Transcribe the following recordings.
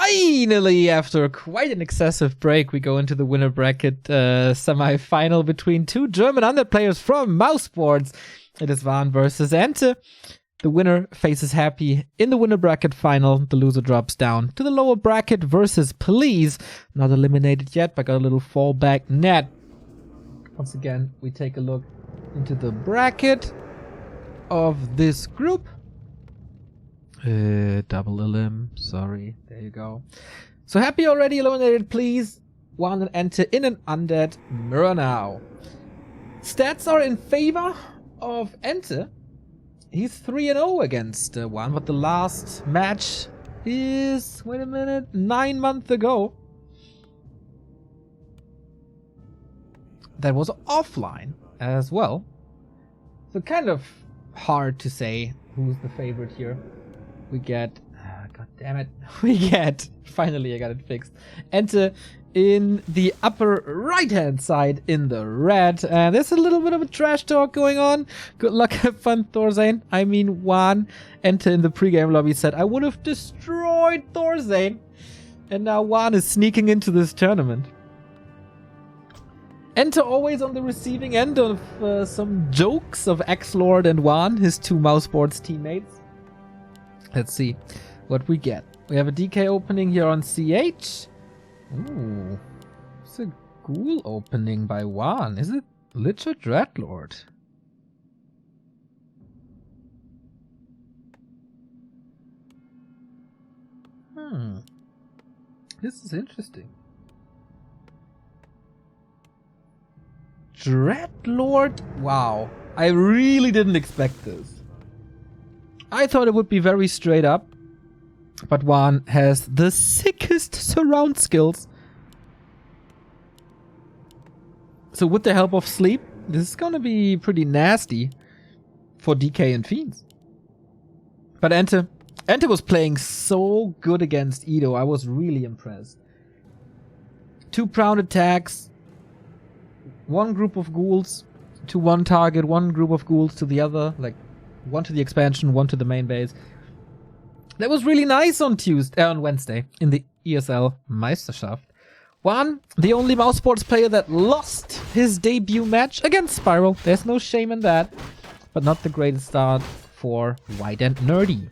finally, after quite an excessive break, we go into the winner bracket semi-final between two German underplayers from Mousesports. It is WaN versus EnTe. The winner faces Happy in the winner bracket final. The loser drops down to the lower bracket versus Please. Not eliminated yet, but got a little fallback net. Once again, we take a look into the bracket of this group. Double elim, sorry, there you go. So Happy already eliminated Please. WaN and EnTe in an undead mirror now. Stats are in favor of EnTe. He's 3-0 against WaN, but the last match is, wait a minute, 9 months ago. That was offline as well. So kind of hard to say who's the favorite here. We get, god damn it, finally I got it fixed. EnTe in the upper right hand side in the red. And there's a little bit of a trash talk going on. Good luck, have fun, Thorzane. I mean WaN. EnTe in the pregame lobby said, I would have destroyed Thorzane. And now WaN is sneaking into this tournament. EnTe always on the receiving end of some jokes of X-Lord and WaN, his two Mousesports teammates. Let's see what we get. We have a DK opening here on CH. Ooh, it's a ghoul opening by WaN. Is it Lich or Dreadlord? This is interesting. Dreadlord? Wow. I really didn't expect this. I thought it would be very straight up. But WaN has the sickest surround skills. So with the help of sleep, this is gonna be pretty nasty for DK and Fiends. But EnTe was playing so good against Edo. I was really impressed. 2 proud attacks. 1 group of ghouls to one target. 1 group of ghouls to the other. Like 1 to the expansion, 1 to the main base. That was really nice on Wednesday in the ESL Meisterschaft. WaN, the only Mousesports player that lost his debut match against Spiral. There's no shame in that. But not the greatest start for White and Nerdy.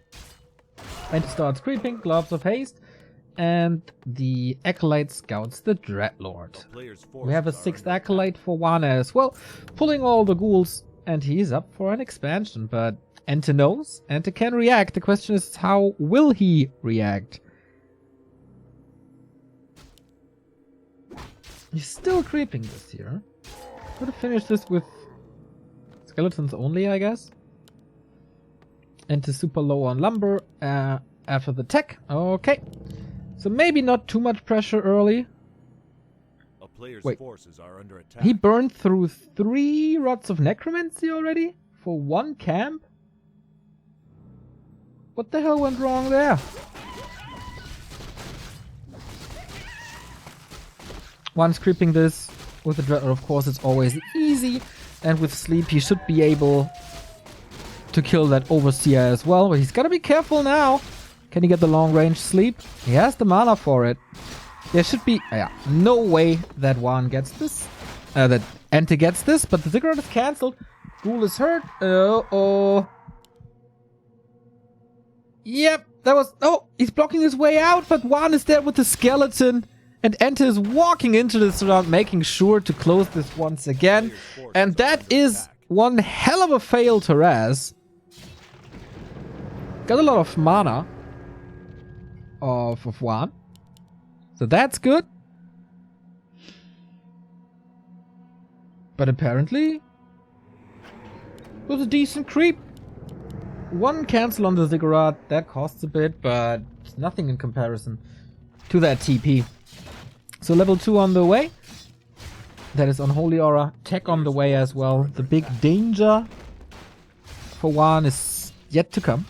EnTe starts creeping, Gloves of Haste. And the Acolyte scouts the Dreadlord. We have a 6th Acolyte for WaN as well. Pulling all the ghouls. And he's up for an expansion, but EnTe knows, EnTe can react. The question is, how will he react? He's still creeping this here. Could have finished this with skeletons only, I guess. EnTe super low on lumber after the tech. Okay. So maybe not too much pressure early. A player's forces are under attack. He burned through 3 rods of necromancy already for 1 camp? What the hell went wrong there? Once creeping this with the Dreadlord, of course, it's always easy. And with sleep, he should be able to kill that Overseer as well. But he's got to be careful now. Can he get the long range sleep? He has the mana for it. There should be no way that WaN gets this. That EnTe gets this, but the Ziggurat is cancelled. Ghoul is hurt. Yep, that was... Oh, he's blocking his way out, but WaN is there with the skeleton. And EnTe is walking into this round, making sure to close this once again. And that is one hell of a fail to Raz. Got a lot of mana of WaN. So that's good. But apparently, it was a decent creep. 1 cancel on the Ziggurat, that costs a bit, but it's nothing in comparison to that TP. So level 2 on the way. That is Unholy Aura. Tech on the way as well. The big danger for WaN is yet to come.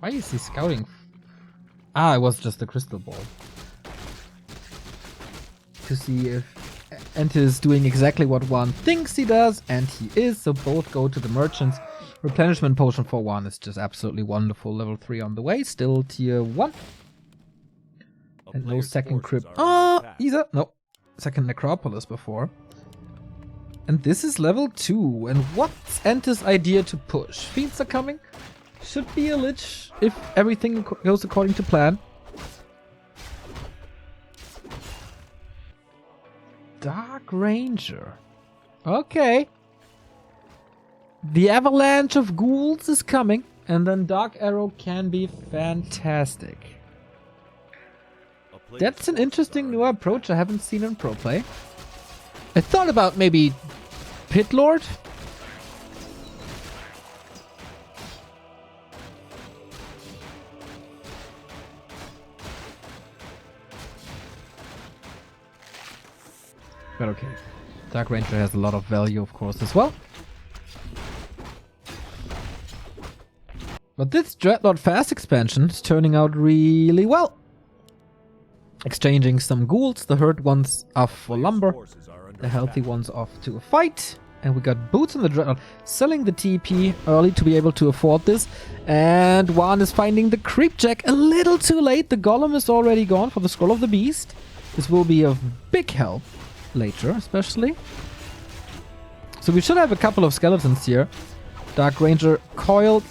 Why is he scouting? Ah, it was just a crystal ball. To see if EnTe is doing exactly what WaN thinks he does, and he is, so both go to the merchants. Replenishment potion for WaN is just absolutely wonderful. Level 3 on the way, still tier 1. And no second crypt. Isa! No. Second necropolis before. And this is level 2. And what's EnTe's idea to push? Fiends are coming. Should be a lich if everything goes according to plan. Dark Ranger. Okay. The avalanche of ghouls is coming. And then Dark Arrow can be fantastic. That's an interesting new approach I haven't seen in pro play. I thought about maybe Pit Lord. But okay. Dark Ranger has a lot of value, of course, as well. But this Dreadnought Fast expansion is turning out really well. Exchanging some ghouls, the hurt ones off for lumber, the healthy ones off to a fight. And we got boots on the Dreadnought, selling the TP early to be able to afford this. And WaN is finding the Creepjack a little too late. The Golem is already gone for the Scroll of the Beast. This will be of big help later, especially. So we should have a couple of skeletons here. Dark Ranger coiled.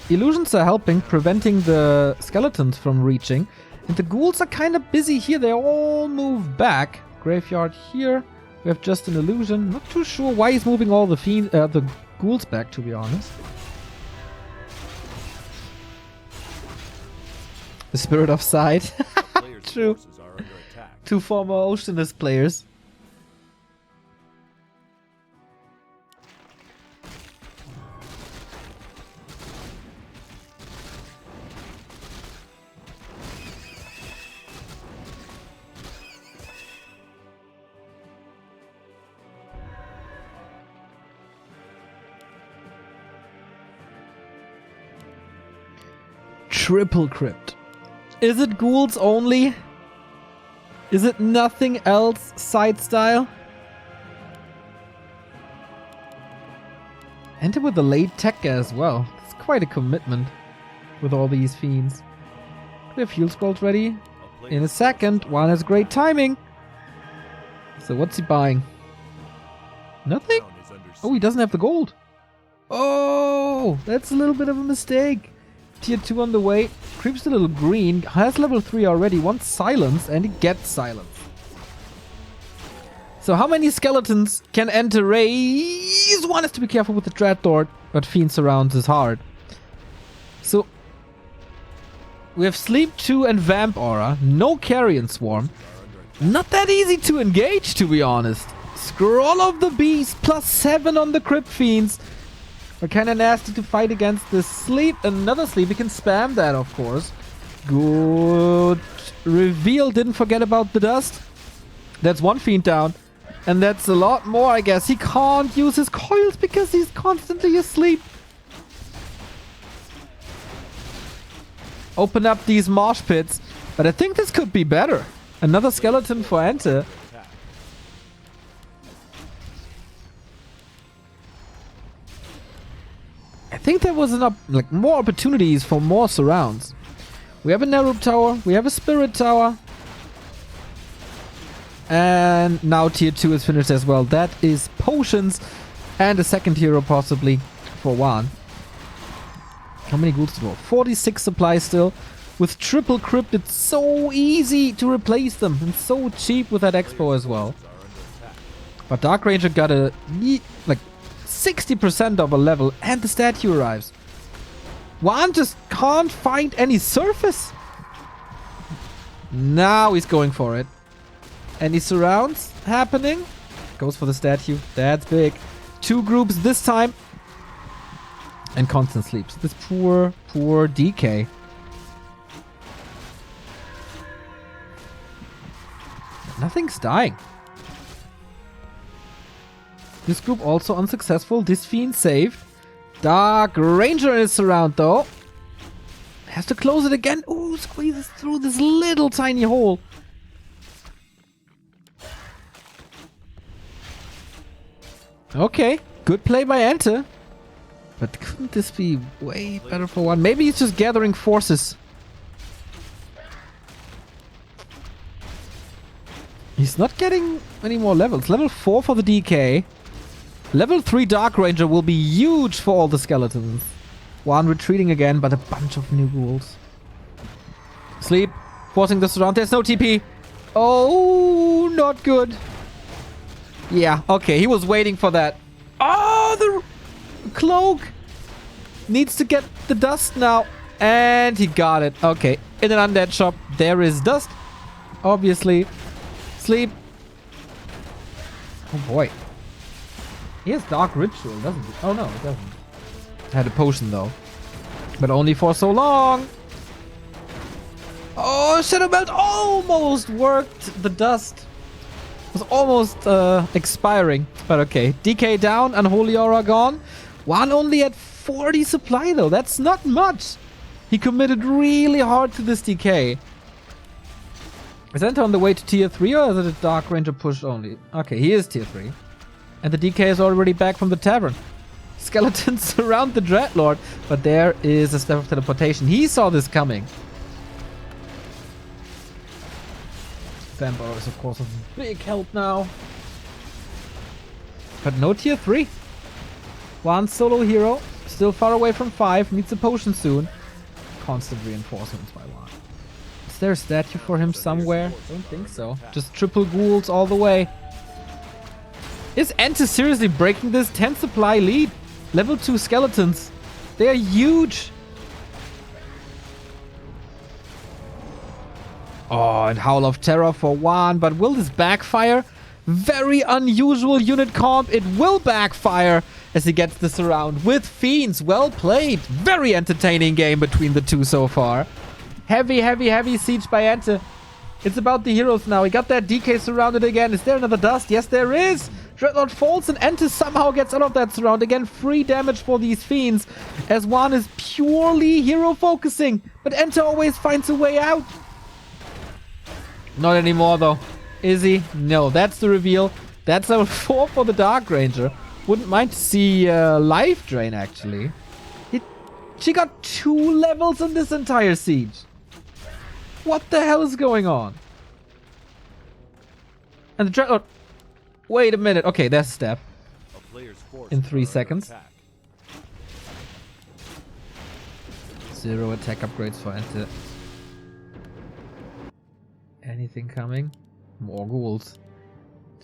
Illusions are helping, preventing the skeletons from reaching. And the ghouls are kind of busy here. They all move back. Graveyard here. We have just an illusion. Not too sure why he's moving all the ghouls back, to be honest. The Spirit of Sight. True. Two former Oceanist players. Triple crypt. Is it ghouls only? Is it nothing else side style? Enter with the late tech as well. It's quite a commitment with all these fiends. Do we have fuel scrolls ready? In a second. WaN has great timing. So what's he buying? Nothing? Oh, he doesn't have the gold. Oh, that's a little bit of a mistake. Tier 2 on the way. Creeps a little green. Has level 3 already. Wants silence and he gets silence. So how many skeletons can EnTe raise? One has to be careful with the Dreadnought, but Fiend Surrounds is hard. So we have Sleep 2 and Vamp Aura. No Carrion Swarm. Not that easy to engage, to be honest. Scroll of the Beast plus 7 on the Crypt Fiends. We're kind of nasty to fight against this Sleep. Another Sleep. We can spam that, of course. Good reveal. Didn't forget about the dust. That's one Fiend down. And that's a lot more, I guess. He can't use his coils because he's constantly asleep. Open up these mosh pits. But I think this could be better. Another skeleton for EnTe. I think there was more opportunities for more surrounds. We have a Nerub Tower, we have a Spirit Tower. And now tier 2 is finished as well. That is potions and a second hero possibly for WaN. How many ghouls to go? 46 supplies still. With triple crypt, it's so easy to replace them and so cheap with that expo as well. But Dark Ranger got a 60% of a level and the statue arrives. WaN just can't find any surface. Now he's going for it. Any surrounds happening? Goes for the statue. That's big. 2 groups this time. And constant sleeps. This poor DK. Nothing's dying. This group also unsuccessful. This Fiend saved. Dark Ranger is around though. Has to close it again. Ooh, squeezes through this little tiny hole. Okay, good play by EnTe. But couldn't this be way better for WaN? Maybe he's just gathering forces. He's not getting any more levels. Level 4 for the DK. Level 3 Dark Ranger will be huge for all the skeletons. WaN retreating again, but a bunch of new ghouls. Sleep. Forcing this around. There's no TP. Oh, not good. Yeah, okay. He was waiting for that. Oh, the cloak. Needs to get the dust now. And he got it. Okay. In an undead shop, there is dust. Obviously. Sleep. Oh, boy. He has Dark Ritual, doesn't he? Oh, no, it doesn't. Had a potion, though. But only for so long. Oh, Shadow Belt almost worked. The dust was almost expiring. But okay. DK down, Unholy Aura gone. WaN only at 40 supply, though. That's not much. He committed really hard to this DK. Is EnTe on the way to tier 3 or is it a Dark Ranger push only? Okay, he is tier 3. And the DK is already back from the tavern. Skeletons surround the Dreadlord. But there is a Step of Teleportation. He saw this coming. Vampire is of course a big help now. But no tier 3. One solo hero. Still far away from 5. Needs a potion soon. Constant reinforcements by WaN. Is there a statue for him somewhere? Don't think so. Just triple ghouls all the way. Is EnTe seriously breaking this 10 supply lead? Level 2 skeletons. They are huge. Oh, and Howl of Terror for WaN. But will this backfire? Very unusual unit comp. It will backfire as he gets this around with Fiends. Well played. Very entertaining game between the two so far. Heavy, heavy, heavy siege by EnTe. It's about the heroes now. He got that DK surrounded again. Is there another dust? Yes, there is. Dreadlord falls and EnTe somehow gets out of that surround. Again, free damage for these Fiends as WaN is purely hero focusing. But EnTe always finds a way out. Not anymore, though. Is he? No, that's the reveal. That's level 4 for the Dark Ranger. Wouldn't mind to see life drain, actually. She got 2 levels in this entire siege. What the hell is going on? And the Dreadlord... Wait a minute. Okay, there's a step. In 3 seconds. 0 attack upgrades for EnTe. Anything coming? More ghouls.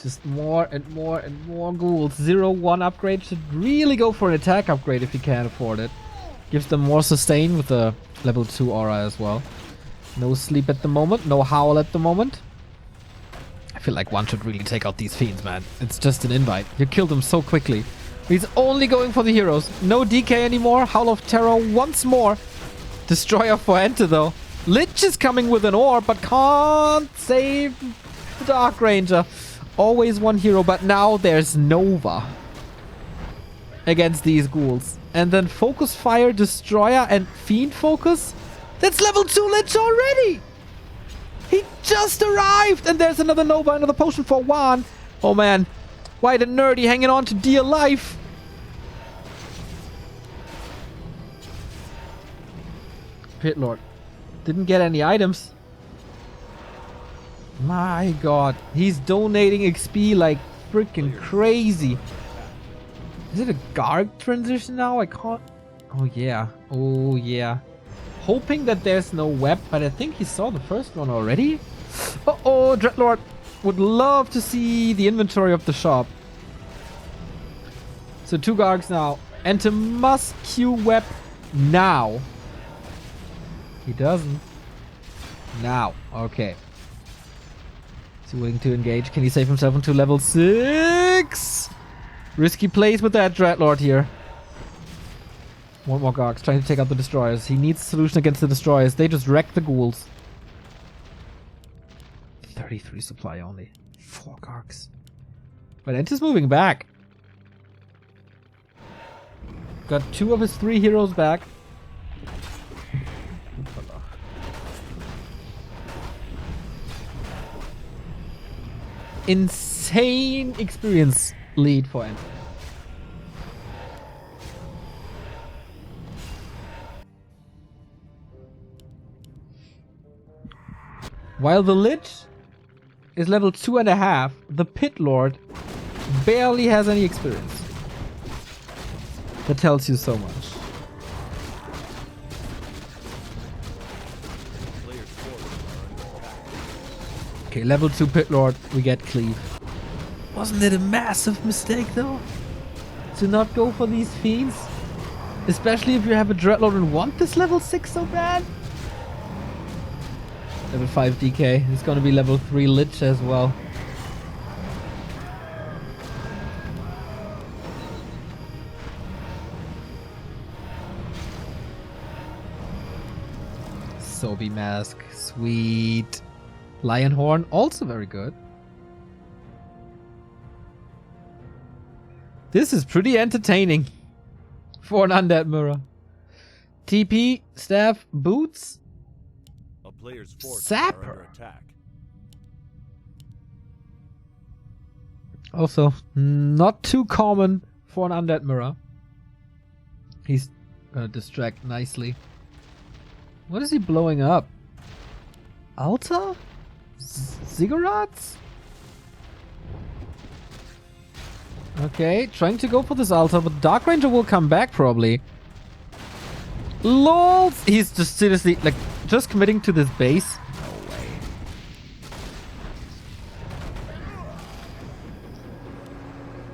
Just more and more and more ghouls. 0-1 upgrade should really go for an attack upgrade if you can't afford it. Gives them more sustain with the level 2 aura as well. No sleep at the moment. No howl at the moment. I feel like one should really take out these Fiends, man. It's just an invite. You killed them so quickly. He's only going for the heroes. No DK anymore. Howl of Terror once more. Destroyer for EnTe, though. Lich is coming with an orb, but can't save the Dark Ranger. Always one hero, but now there's Nova against these ghouls. And then Focus Fire, Destroyer, and Fiend Focus. That's level 2 Lich already! He just arrived! And there's another Nova, another potion for WaN. Oh man, White and Nerdy hanging on to dear life. Pit Lord. Didn't get any items. My god. He's donating XP like freaking crazy. Is it a Garg transition now? I can't... Oh yeah. Oh yeah. Hoping that there's no web, but I think he saw the first one already. Uh-oh, Dreadlord would love to see the inventory of the shop. So 2 Gargs now. EnTe must queue web now. He doesn't. Now. Okay. Is he willing to engage? Can he save himself into level 6? Risky plays with that Dreadlord here. One more Gargs trying to take out the Destroyers. He needs a solution against the Destroyers. They just wreck the ghouls. 33 supply only. 4 Gargs. But EnTe's moving back. Got 2 of his 3 heroes back. Insane experience lead for EnTe. While the Lich is level 2.5, the Pit Lord barely has any experience. That tells you so much. Okay, level 2 Pit Lord, we get Cleave. Wasn't it a massive mistake though? To not go for these fiends? Especially if you have a Dreadlord and want this level 6 so bad? Level 5 DK. It's gonna be level 3 Lich as well. Sobi Mask. Sweet. Lionhorn. Also very good. This is pretty entertaining for an Undead Mirror. TP, Staff, Boots. A player's forces Sapper. are under attack. Also, not too common for an Undead Mirror. He's distract nicely. What is he blowing up? Altar? Ziggurats? Okay, trying to go for this altar, but Dark Ranger will come back probably. LOLs! He's just seriously, like, just committing to this base. No way.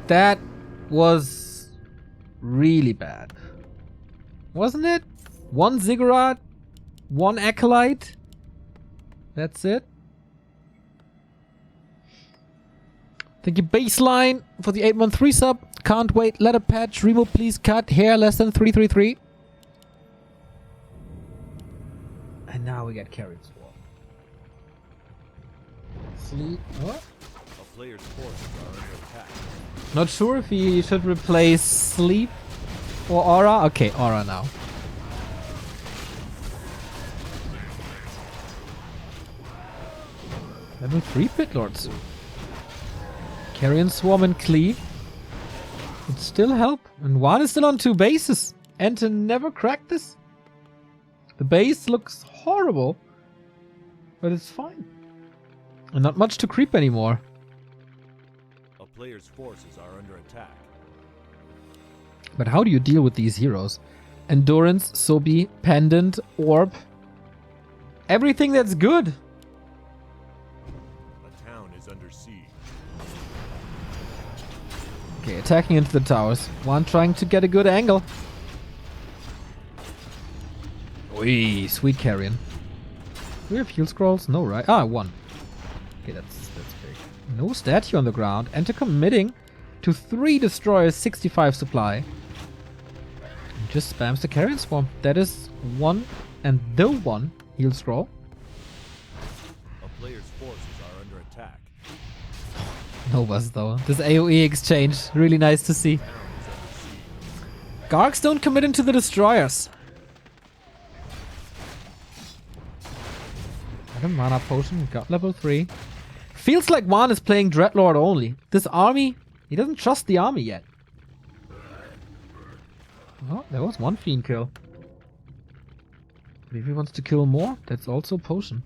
That was really bad. Wasn't it? One Ziggurat, one Acolyte. That's it. Thank you, Baseline, for the 813 sub. Can't wait. Letter patch. Remo, please cut. Hair less than 333. And now we get Carrion Swarm. Sleep. What? A player's forces are under attack. Not sure if he should replace Sleep or Aura. Okay, Aura now. Level 3 Pit Lords. Carrion Swarm and Cleave would still help. And WaN is still on 2 bases. EnTe never cracked this. The base looks horrible, but it's fine. And not much to creep anymore. A player's forces are under attack. But how do you deal with these heroes? Endurance, Sobi, Pendant, Orb. Everything that's good. A town is under siege. Okay, attacking into the towers. WaN trying to get a good angle. Oi, sweet Carrion. Do we have heal scrolls? No, right? Ah, 1. Okay, that's big. No statue on the ground. EnTe committing to 3 destroyers, 65 supply. And just spams the Carrion Swarm. That is 1 and the 1 heal scroll. A player's forces are under attack. Novas though. This AoE exchange, really nice to see. Gargs don't commit into the destroyers. Got a mana potion, got level 3. Feels like WaN is playing Dreadlord only. This army, he doesn't trust the army yet. Oh, there was 1 fiend kill. If he wants to kill more, that's also a potion.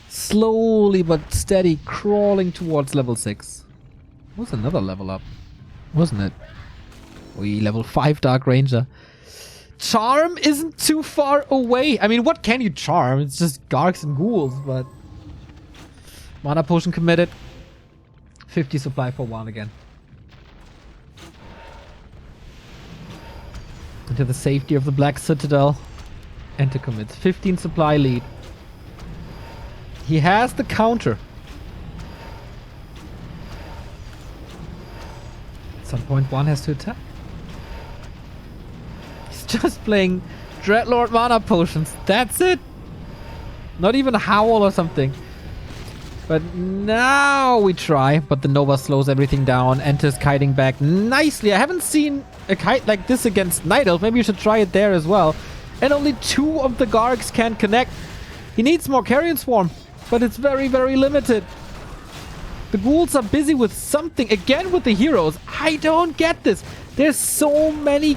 Slowly but steady crawling towards level 6. Was another level up, wasn't it? We level 5 Dark Ranger. Charm isn't too far away. I mean, what can you charm? It's just Gargs and Ghouls, but... Mana potion committed. 50 supply for WaN again. Into the safety of the Black Citadel. EnTe commits. 15 supply lead. He has the counter. At some point, WaN has to attack. He's just playing Dreadlord mana potions. That's it. Not even a howl or something. But now we try. But the Nova slows everything down. EnTe's kiting back nicely. I haven't seen a kite like this against Night Elf. Maybe you should try it there as well. And only 2 of the Gargs can connect. He needs more Carrion Swarm. But it's very, very limited. The ghouls are busy with something. Again with the heroes. I don't get this. There's so many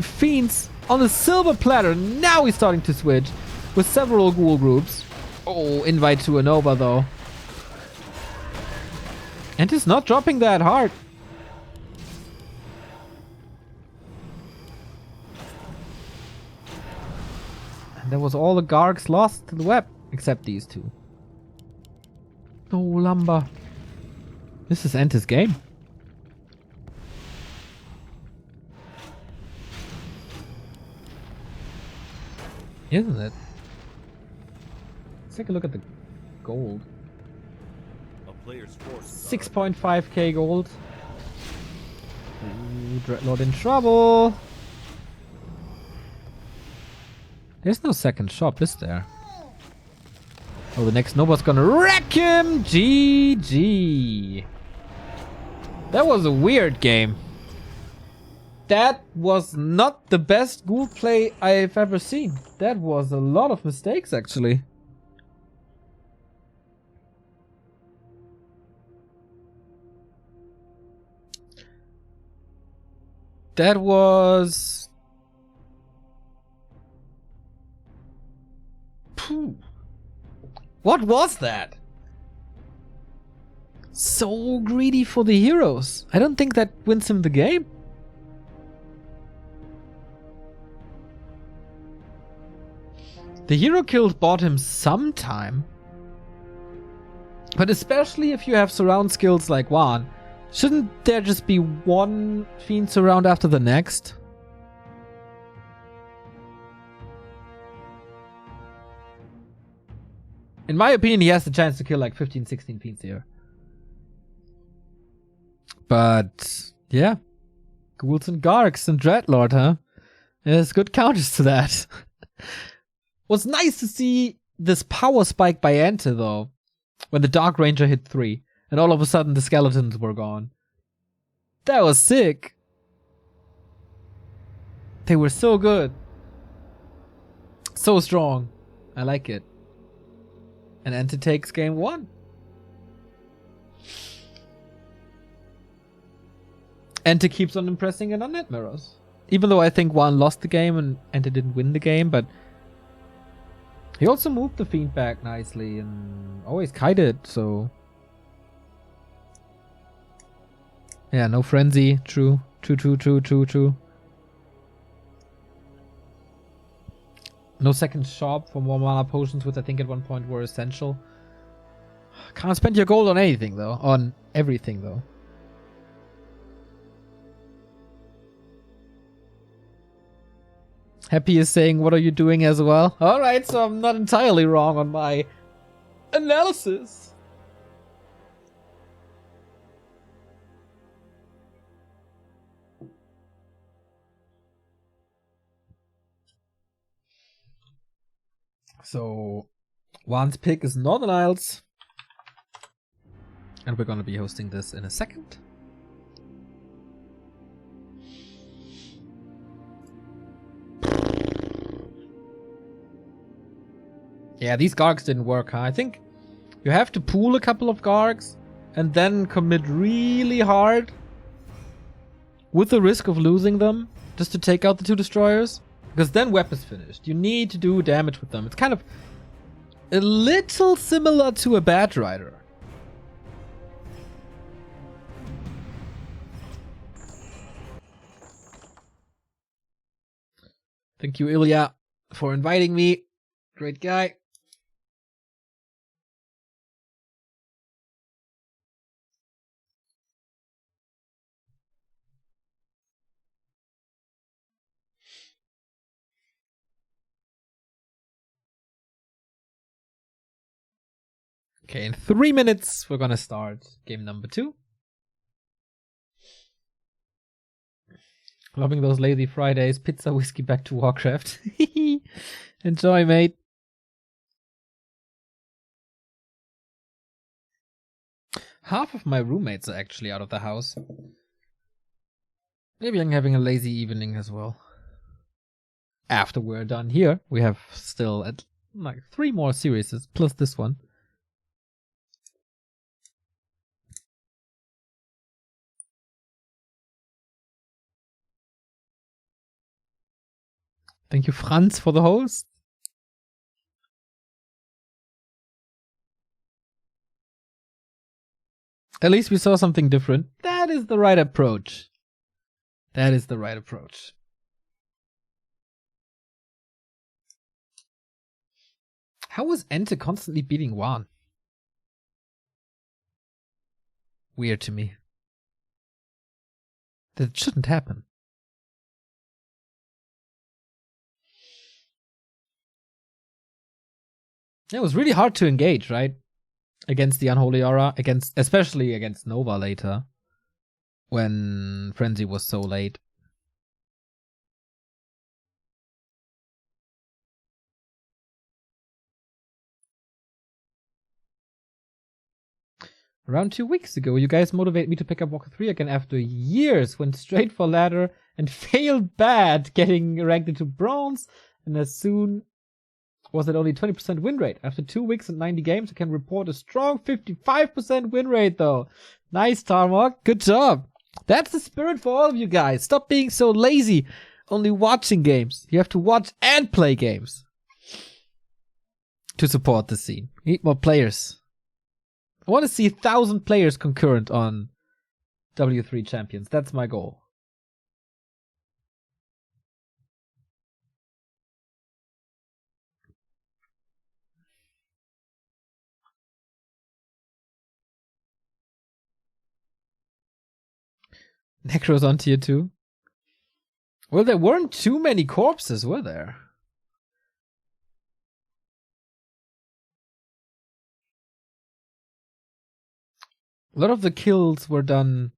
fiends on the silver platter. Now he's starting to switch with several ghoul groups. Oh, invite to a Nova though. And it's not dropping that hard. And there was all the Gargs lost to the web, except these two. Oh, Lumber. This is EnTe's game. Isn't it? Let's take a look at the gold. A player's forces 6.5k gold. Ooh, Dreadlord in trouble. There's no second shop, is there? Oh, the next Nova's gonna wreck him! GG. That was a weird game. That was not the best ghoul play I've ever seen. That was a lot of mistakes, actually. That was... Phew. What was that? So greedy for the heroes. I don't think that wins him the game. The hero kills bought him some time. But especially if you have surround skills like WaN, shouldn't there just be one Fiend surround after the next? In my opinion, he has the chance to kill like 15, 16 Fiends here. But, yeah. Ghouls and Gargs and Dreadlord, huh? There's good counters to that. Was nice to see this power spike by EnTe, though. When the Dark Ranger hit 3. And all of a sudden the skeletons were gone. That was sick. They were so good. So strong. I like it. And EnTe takes game 1. EnTe keeps on impressing in on net mirrors. Even though I think WaN lost the game and EnTe didn't win the game, but he also moved the Fiend back nicely and always kited, so yeah, no frenzy. True. No second shop for more mana potions, which I think at one point were essential. Can't spend your gold on anything though. On everything though. Happy is saying, what are you doing as well? Alright, so I'm not entirely wrong on my analysis. So, WaN's pick is Northern Isles. And we're gonna be hosting this in a second. Yeah, these Gargs didn't work, huh? I think you have to pool a couple of Gargs and then commit really hard with the risk of losing them just to take out the 2 destroyers. Because then weapon's finished. You need to do damage with them. It's kind of a little similar to a Bat Rider. Thank you, Ilya, for inviting me. Great guy. Okay, in 3 minutes, we're gonna start game number 2. Loving those lazy Fridays. Pizza, whiskey, back to Warcraft. Enjoy, mate. Half of my roommates are actually out of the house. Maybe I'm having a lazy evening as well. After we're done here, we have still like 3 more series plus this one. Thank you, Franz, for the host. At least we saw something different. That is the right approach. That is the right approach. How is EnTe constantly beating WaN? Weird to me. That shouldn't happen. It was really hard to engage, right? Against the Unholy Aura, especially against Nova later, when Frenzy was so late. Around 2 weeks ago, you guys motivated me to pick up Warcraft 3 again after years. Went straight for ladder and failed bad, getting ranked into bronze, and as soon was at only 20% win rate. After 2 weeks and 90 games, I can report a strong 55% win rate though. Nice, Tarmok. Good job. That's the spirit for all of you guys. Stop being so lazy, only watching games. You have to watch and play games to support the scene. We need more players. I want to see 1,000 players concurrent on W3 Champions. That's my goal. Necros on tier 2. Well, there weren't too many corpses, were there? A lot of the kills were done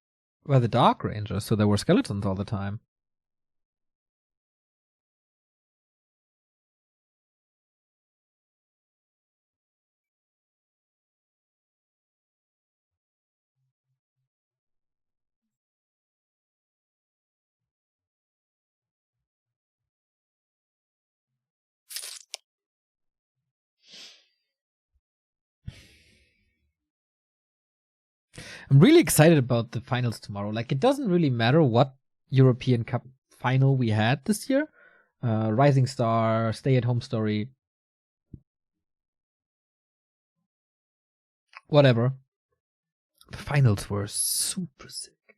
by the Dark Rangers, so there were skeletons all the time. I'm really excited about the finals tomorrow. Like, it doesn't really matter what European Cup final we had this year. Rising Star, Stay at Home Story. Whatever. The finals were super sick.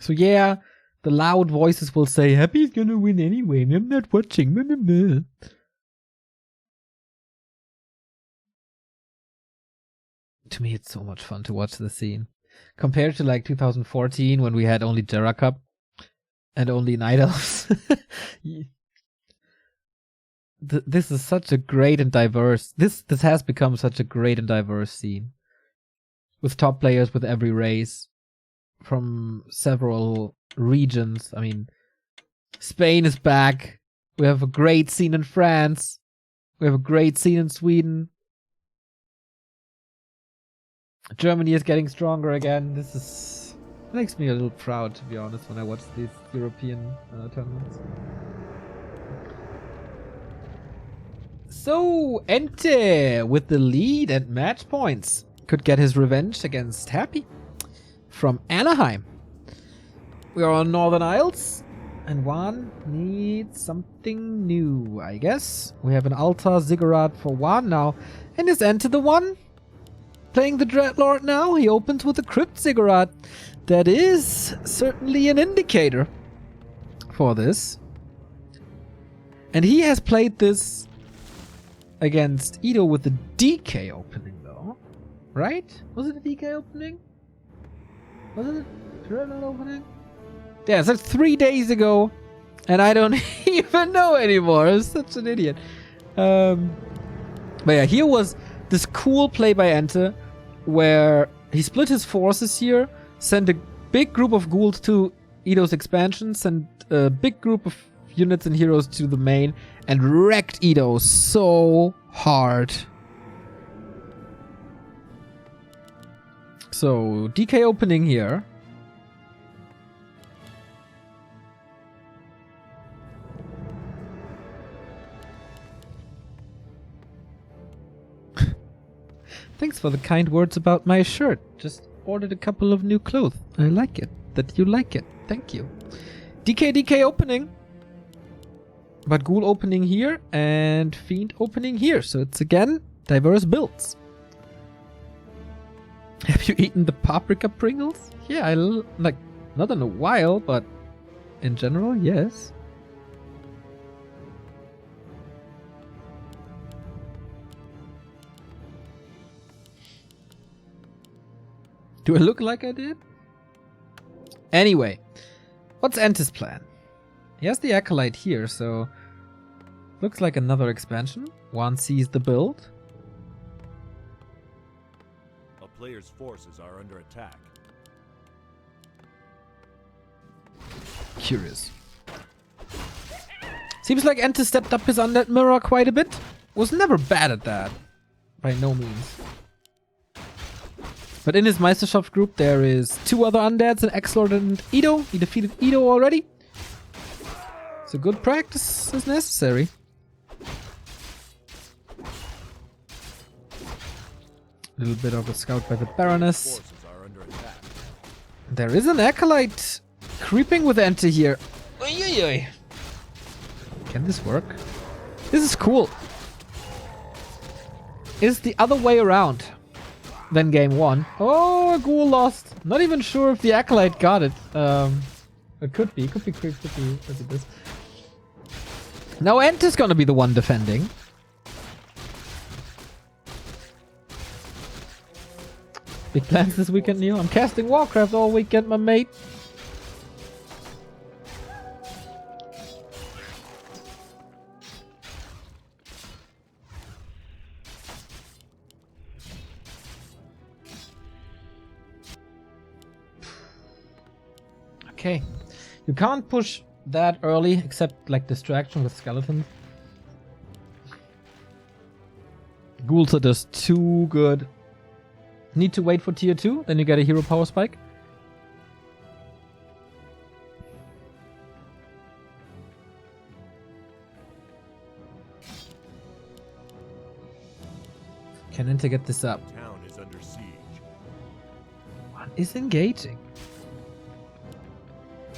So yeah, the loud voices will say, Happy's gonna win anyway, and I'm not watching. To me, it's so much fun to watch the scene. Compared to like 2014 when we had only Jera Cup and only Night Elves. This is such a great and diverse... This has become such a great and diverse scene. With top players with every race. From several regions. I mean, Spain is back. We have a great scene in France. We have a great scene in Sweden. Germany is getting stronger again. This makes me a little proud, to be honest, when I watch these European tournaments. So, EnTe with the lead and match points could get his revenge against Happy from Anaheim. We are on Northern Isles, and WaN needs something new, I guess. We have an Altar Ziggurat for WaN now, and is EnTe the one playing the Dreadlord now? He opens with a Crypt Ziggurat. That is certainly an indicator for this. And he has played this against Edo with the DK opening though. Right? Was it a DK opening? Was it a Dreadlord opening? Yeah, it's like 3 days ago. And I don't even know anymore. I'm such an idiot. But yeah, here was this cool play by EnTe, where he split his forces here, sent a big group of ghouls to Edo's expansion, sent a big group of units and heroes to the main, and wrecked Edo so hard. So, DK opening here. Thanks for the kind words about my shirt. Just ordered a couple of new clothes. I like it. That you like it. Thank you. DK opening. But Ghoul opening here and Fiend opening here. So it's again diverse builds. Have you eaten the paprika Pringles? Yeah, like, not in a while, but in general, yes. Do I look like I did? Anyway, what's EnTe's plan? He has the Acolyte here, so looks like another expansion. WaN sees the build. A player's forces are under attack. Curious. Seems like EnTe stepped up his undead mirror quite a bit. Was never bad at that. By no means. But in his Meisterschaft group there is 2 other undeads, an X-Lord and Edo. He defeated Edo already. So good practice is necessary. A little bit of a scout by the Baroness. There is an Acolyte creeping with EnTe here. Oy, oy, oy. Can this work? This is cool. It's the other way around than game 1. Oh, Ghoul lost. Not even sure if the Acolyte got it. It could be. It could be creep. Could be. Look at this. Now EnTe's gonna be the one defending. Big plans this weekend, Neil? I'm casting Warcraft all weekend, my mate. Okay. You can't push that early, except like distraction with skeletons. Ghouls are just too good. Need to wait for tier 2, then you get a hero power spike. Can EnTe get this up? Town is under siege. WaN is engaging.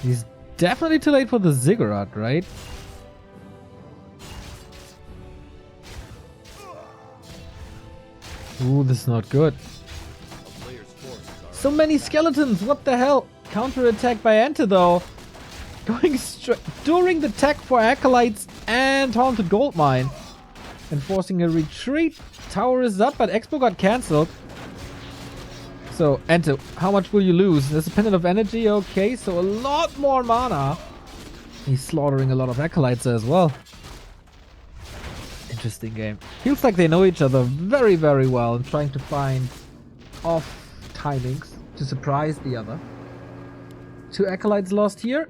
He's definitely too late for the ziggurat, right? Ooh, this is not good. So many skeletons, what the hell? Counter-attack by EnTe though. Going straight during the tech for Acolytes and Haunted Goldmine. Enforcing a retreat. Tower is up, but Expo got cancelled. So, EnTe, how much will you lose? There's a pendant of energy, okay, so a lot more mana. He's slaughtering a lot of Acolytes as well. Interesting game. Feels like they know each other very, very well and trying to find off timings to surprise the other. 2 Acolytes lost here.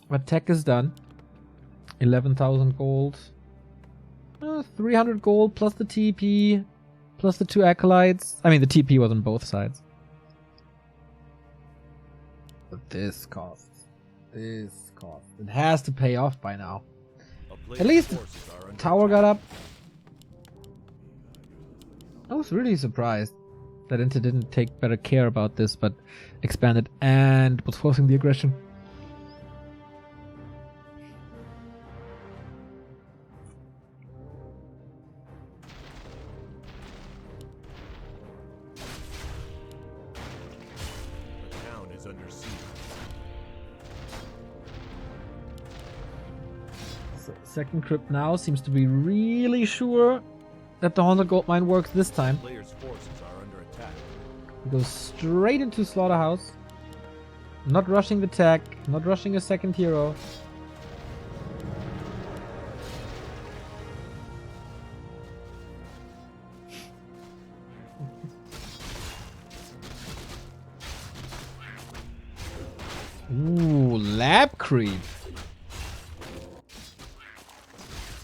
But tech is done. 11,000 gold. 300 gold plus the TP. Plus the 2 Acolytes. I mean, the TP was on both sides. But this costs. This costs. It has to pay off by now. At least the tower got up. I was really surprised that EnTe didn't take better care about this, but expanded and was forcing the aggression. The town is under siege. So second crypt now seems to be really sure that the Haunted Goldmine works this time. Players' forces are under attack. He goes straight into Slaughterhouse. Not rushing the tech, not rushing a second hero. Ooh, lab creep.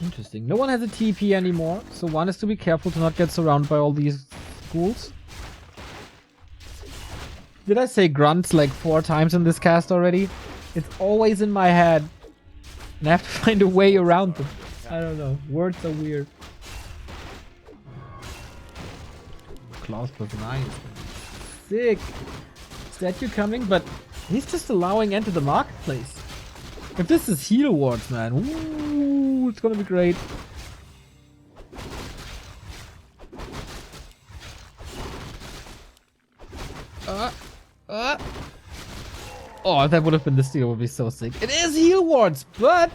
Interesting. No one has a TP anymore, so one is to be careful to not get surrounded by all these ghouls. Did I say grunts like 4 times in this cast already? It's always in my head. And I have to find a way around them. I don't know. Words are weird. Claws +9. Sick. Statue coming, but he's just allowing EnTe the marketplace. If this is heal wards, man. Ooh, it's gonna be great. Oh, that would have been the steal. Would be so sick. It is heal wards, but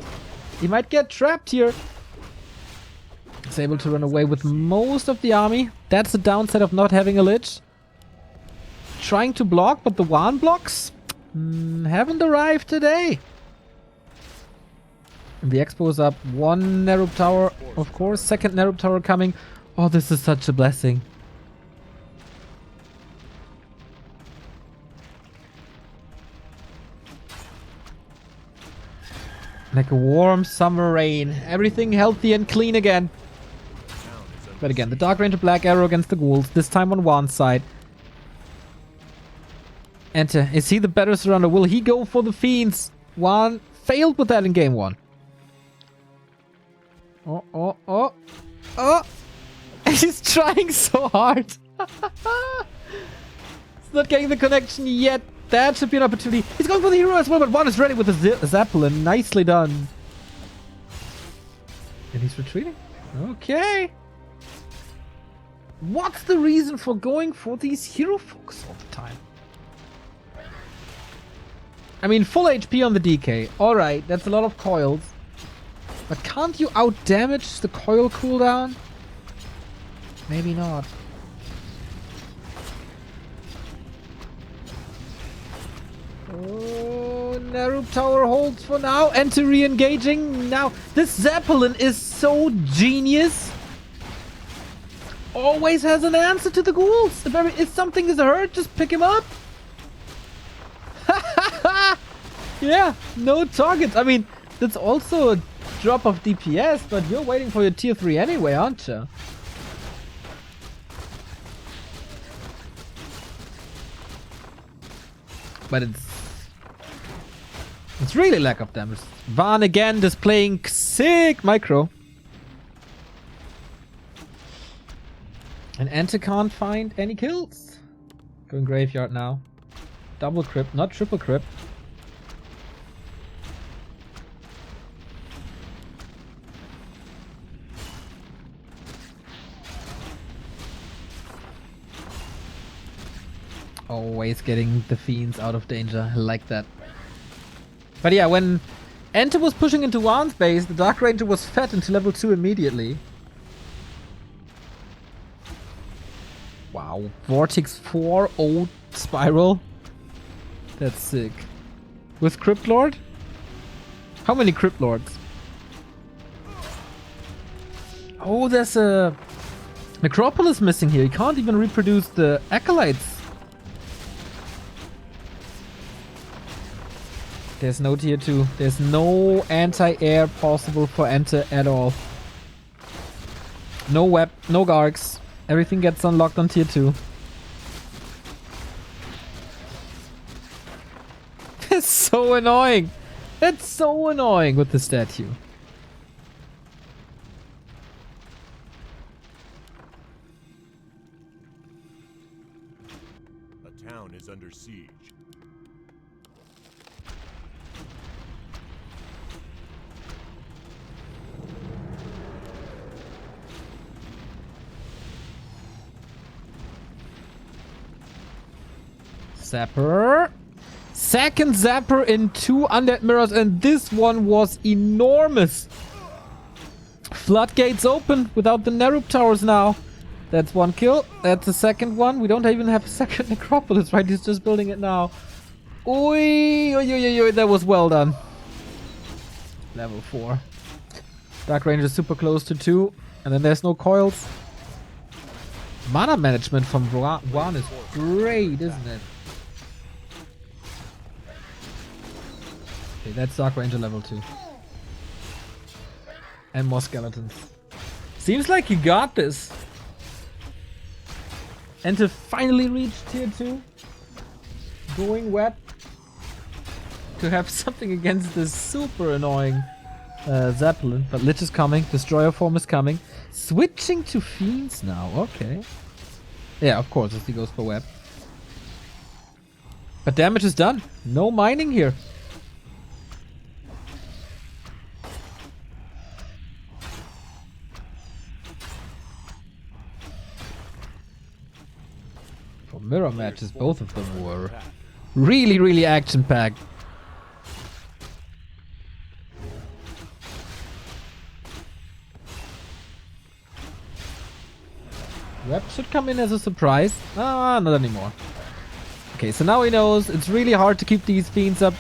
he might get trapped here. He's able to run away with most of the army. That's the downside of not having a Lich. Trying to block, but the WaN blocks haven't arrived today. And the Expo is up. One Nerub Tower, of course. Second Nerub Tower coming. Oh, this is such a blessing. Like a warm summer rain. Everything healthy and clean again. But again, the Dark Ranger Black Arrow against the ghouls. This time on WaN's side. EnTe, is he the better surrender? Will he go for the Fiends? WaN failed with that in game 1. Oh. He's trying so hard. He's not getting the connection yet. That should be an opportunity. He's going for the hero as well, but WaN is ready with the Zeppelin. Nicely done. And he's retreating. Okay. What's the reason for going for these hero folks all the time? I mean, full HP on the DK. Alright, that's a lot of coils. But can't you out-damage the coil cooldown? Maybe not. Oh, Nerub Tower holds for now. EnTe re-engaging. Now, this Zeppelin is so genius. Always has an answer to the ghouls. If something is hurt, just pick him up. Yeah, no targets. I mean, that's also a drop of DPS, but you're waiting for your tier 3 anyway, aren't you? But it's really lack of damage. WaN again displaying sick micro. And EnTe can't find any kills. Going graveyard now. Double crypt, not triple crypt. Always getting the Fiends out of danger. I like that. But yeah, when EnTe was pushing into WaN's base, the Dark Ranger was fed into level 2 immediately. Wow. Vortex 4 old Spiral. That's sick. With Crypt Lord? How many Crypt Lords? Oh, there's a Necropolis missing here. You can't even reproduce the Acolytes. There's no tier 2. There's no anti-air possible for EnTe at all. No web, no Gargs. Everything gets unlocked on tier 2. It's so annoying. It's so annoying with the statue. A town is under siege. Zapper. Second Zapper in 2 Undead Mirrors, and this one was enormous. Floodgates open without the Nerub Towers now. That's 1 kill. That's the second one. We don't even have a second Necropolis, right? He's just building it now. Oi, that was well done. Level 4. Dark Ranger super close to 2. And then there's no coils. Mana management from WaN is great, isn't it? Okay, that's Dark Ranger level 2. And more skeletons. Seems like you got this. And to finally reach tier 2. Going wet. To have something against this super annoying Zeppelin. But Lich is coming. Destroyer form is coming. Switching to Fiends now. Okay. Yeah, of course, as he goes for web. But damage is done. No mining here. For mirror matches, both of them were Really, really action-packed. Rep should come in as a surprise. Ah, not anymore. Okay, so now he knows it's really hard to keep these fiends up.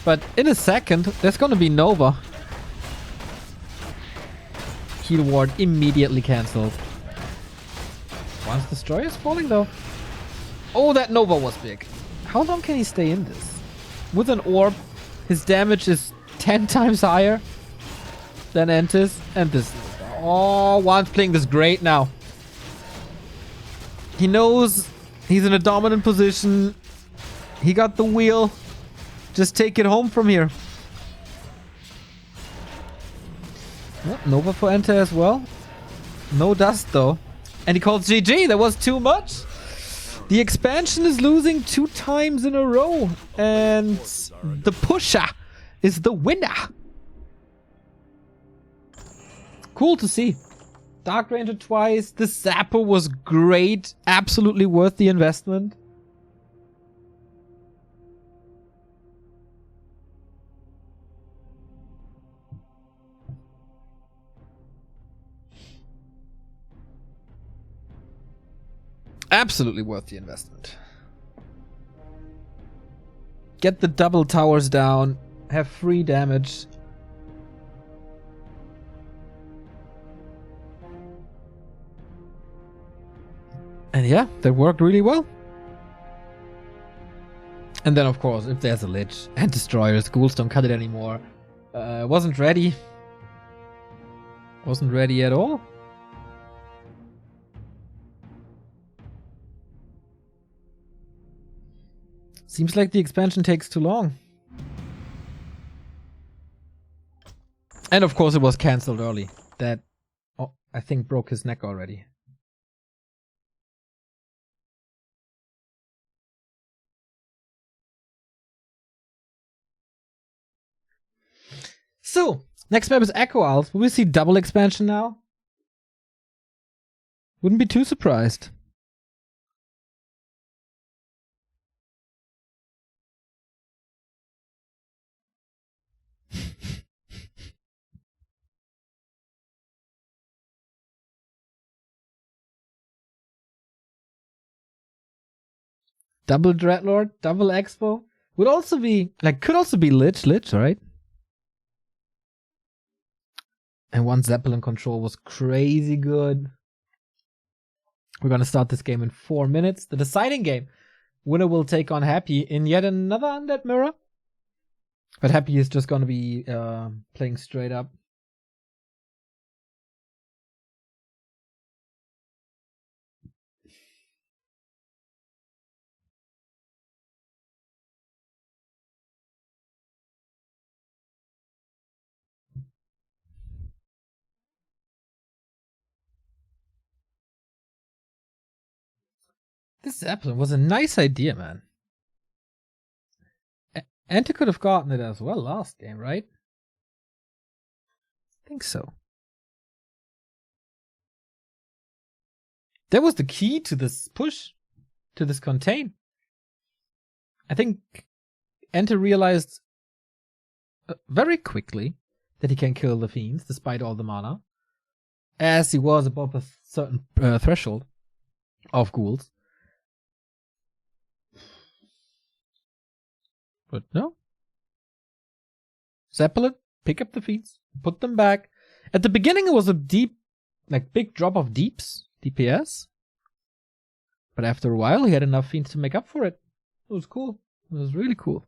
But in a second, there's gonna be Nova. Heal ward immediately cancelled. Once Destroyer is falling though. Oh, that Nova was big. How long can he stay in this? With an orb, his damage is 10 times higher than EnTe's. And this... Oh, WaN's playing this great now. He knows he's in a dominant position. He got the wheel. Just take it home from here. Oh, Nova for EnTe as well. No dust though. And he calls GG. That was too much. The expansion is losing 2 times in a row. And the pusher is the winner. Cool to see. Dark Ranger twice. The Zapper was great. Absolutely worth the investment. Absolutely worth the investment. Get the double towers down. Have free damage. And yeah, that worked really well. And then of course, if there's a Lich and Destroyers, ghouls don't cut it anymore. Wasn't ready. Wasn't ready at all. Seems like the expansion takes too long. And of course it was cancelled early. That, oh, I think broke his neck already. So, next map is Echo Owls. Will we see double expansion now? Wouldn't be too surprised. Double Dreadlord, double Expo. Would also be, like, could also be Lich, right? And one Zeppelin control was crazy good. We're gonna start this game in 4 minutes. The deciding game. Winner will take on Happy in yet another Undead Mirror. But Happy is just gonna be playing straight up. This Zeppelin was a nice idea, man. EnTe could have gotten it as well last game, right? I think so. That was the key to this push, to this contain. I think EnTe realized very quickly that he can kill the fiends despite all the mana, as he was above a certain threshold of ghouls. But no. Zeppelin, pick up the fiends, put them back. At the beginning it was a deep, like big drop of DPS. But after a while he had enough fiends to make up for it. It was cool. It was really cool.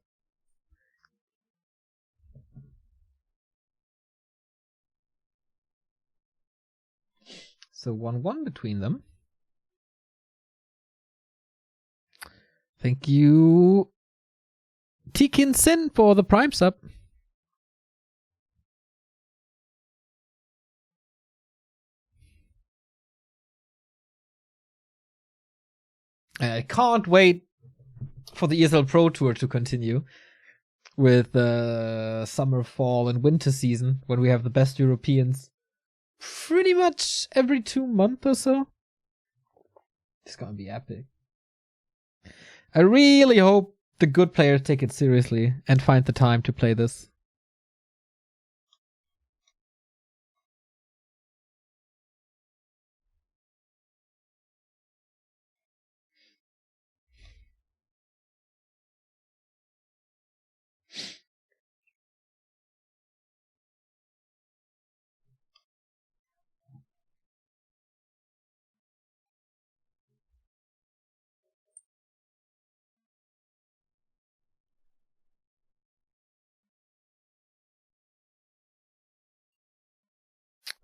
So 1-1 between them. Thank you, Tikin Sin, for the Prime sub. I can't wait for the ESL Pro Tour to continue with the summer, fall, and winter season when we have the best Europeans pretty much every 2 months or so. It's gonna be epic. I really hope the good players take it seriously and find the time to play this.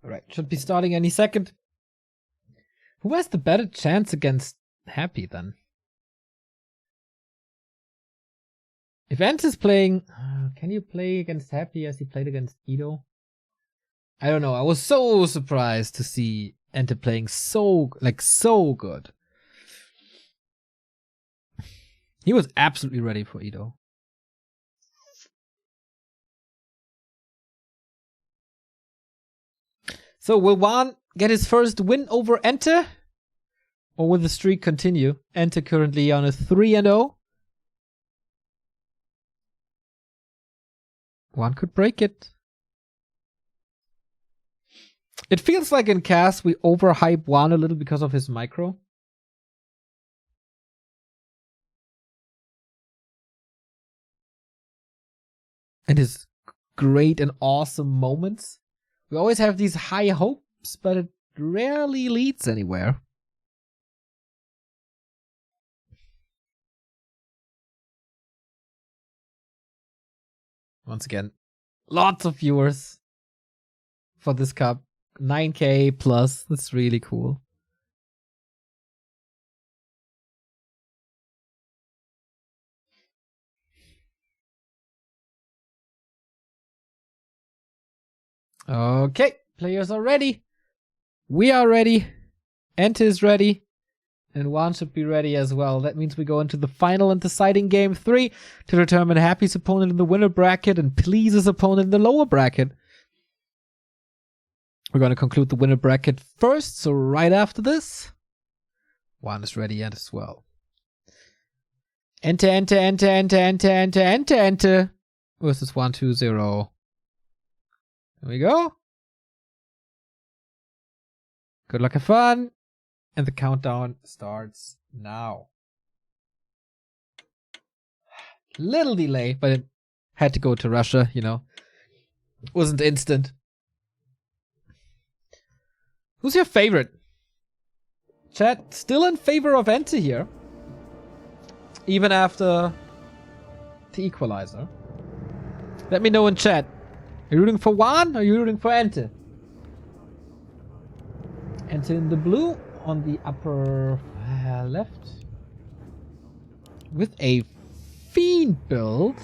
Alright, should be starting any second. Who has the better chance against Happy then? If EnTe is playing... can you play against Happy as he played against Edo? I don't know. I was so surprised to see EnTe playing so good. He was absolutely ready for Edo. So will WaN get his first win over EnTe? Or will the streak continue? EnTe currently on a 3-0. WaN could break it. It feels like in CAS we overhype WaN a little because of his micro. And his great and awesome moments. We always have these high hopes, but it rarely leads anywhere. Once again, lots of viewers for this cup. 9K plus. That's really cool. Okay, players are ready. We are ready. EnTe is ready. And WaN should be ready as well. That means we go into the final and deciding game 3 to determine Happy's opponent in the winner bracket and Please's opponent in the lower bracket. We're going to conclude the winner bracket first, so right after this, WaN is ready as well. EnTe versus 1-2-0. There we go. Good luck, have fun. And the countdown starts now. Little delay, but it had to go to Russia, you know. It wasn't instant. Who's your favorite? Chat, still in favor of EnTe here. Even after the equalizer. Let me know in chat. Are you rooting for WaN or are you rooting for EnTe? EnTe in the blue on the upper left. With a Fiend build.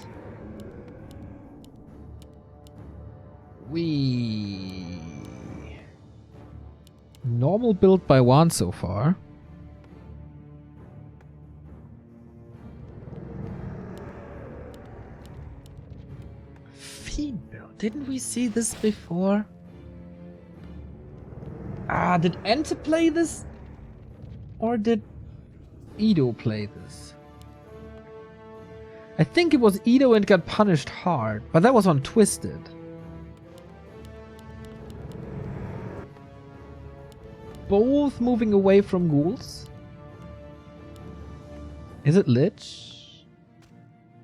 Normal build by WaN so far. Fiend build. Didn't we see this before? Did EnTe play this? Or did Edo play this? I think it was Edo and got punished hard, but that was on Twisted. Both moving away from ghouls. Is it Lich?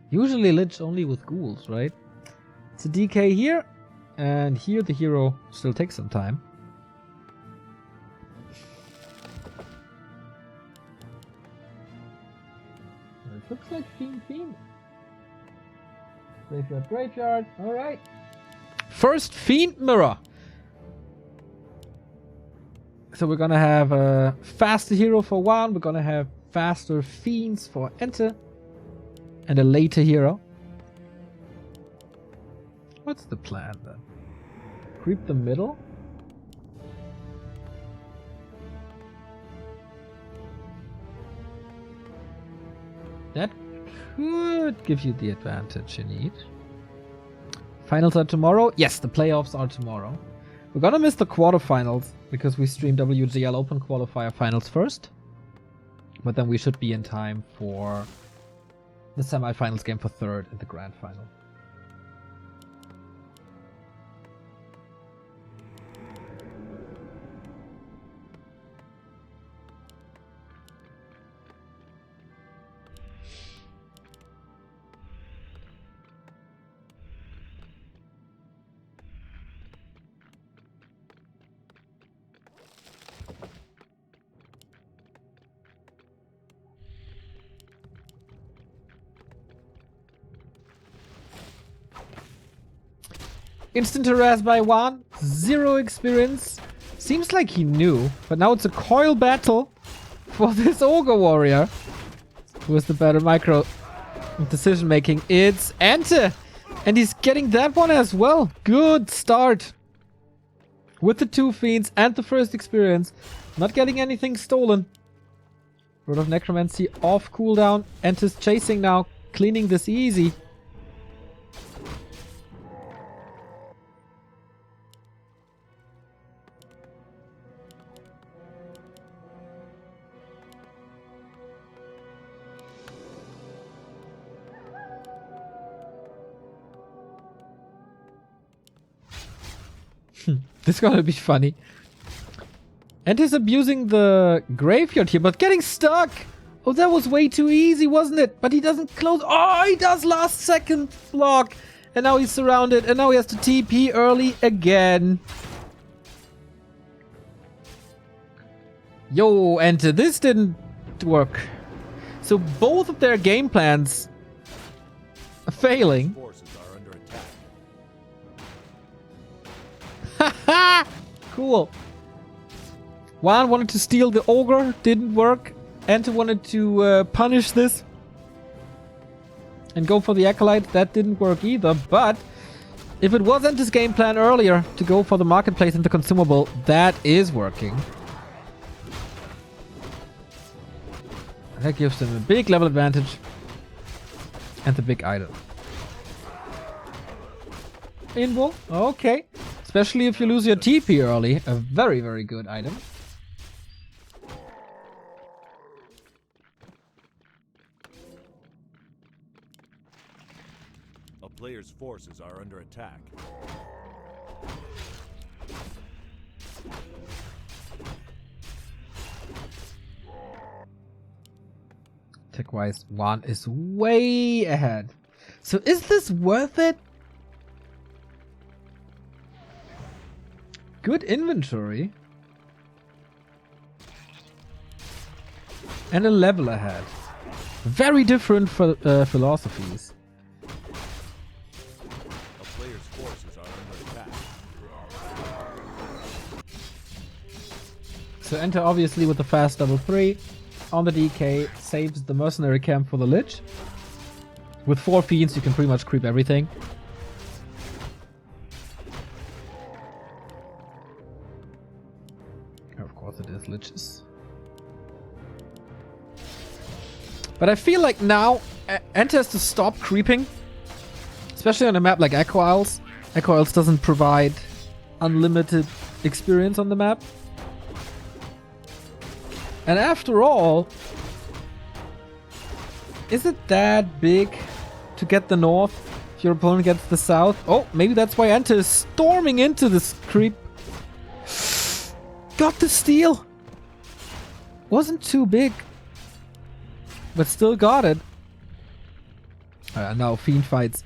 Usually Lich only with ghouls, right? It's a DK here, and here the hero still takes some time. It looks like Fiend. Graveyard. Alright. First Fiend mirror. So we're gonna have a faster hero for WaN, we're gonna have faster Fiends for EnTe, and a later hero. What's the plan then? Creep the middle? That could give you the advantage you need. Finals are tomorrow? Yes, the playoffs are tomorrow. We're gonna miss the quarterfinals because we stream WGL Open Qualifier Finals first. But then we should be in time for the semifinals game for third in the grand final. Instant harass by WaN, 0 experience. Seems like he knew, but now it's a coil battle for this Ogre Warrior. Who is the better micro decision making? It's EnTe! And he's getting that one as well. Good start. With the 2 Fiends and the first experience. Not getting anything stolen. Rod of Necromancy off cooldown. EnTe's chasing now. Cleaning this easy. This is gonna be funny. And he's abusing the graveyard here, but getting stuck! Oh, that was way too easy, wasn't it? But he doesn't close. Oh, he does last second block. And now he's surrounded. And now he has to TP early again. Yo, EnTe, this didn't work. So both of their game plans are failing. Forces are under attack. Haha! Cool. WaN wanted to steal the Ogre, didn't work. EnTe wanted to punish this and go for the Acolyte, that didn't work either. But if it was EnTe's game plan earlier to go for the Marketplace and the consumable, that is working. That gives them a big level advantage and the big item. Invul, okay. Especially if you lose your TP early, a very, very good item. A player's forces are under attack. Tech-wise, WaN is way ahead. So is this worth it? Good inventory. And a level ahead. Very different philosophies. A player's forces are under attack. So EnTe obviously with the fast level 3 on the DK saves the mercenary camp for the Lich. With 4 Fiends you can pretty much creep everything. Of course it is Liches. But I feel like now EnTe has to stop creeping. Especially on a map like Echo Isles. Echo Isles doesn't provide unlimited experience on the map. And after all, is it that big to get the north if your opponent gets the south? Oh, maybe that's why EnTe is storming into this creep. Got the steal. Wasn't too big, but still got it. Now Fiend fights.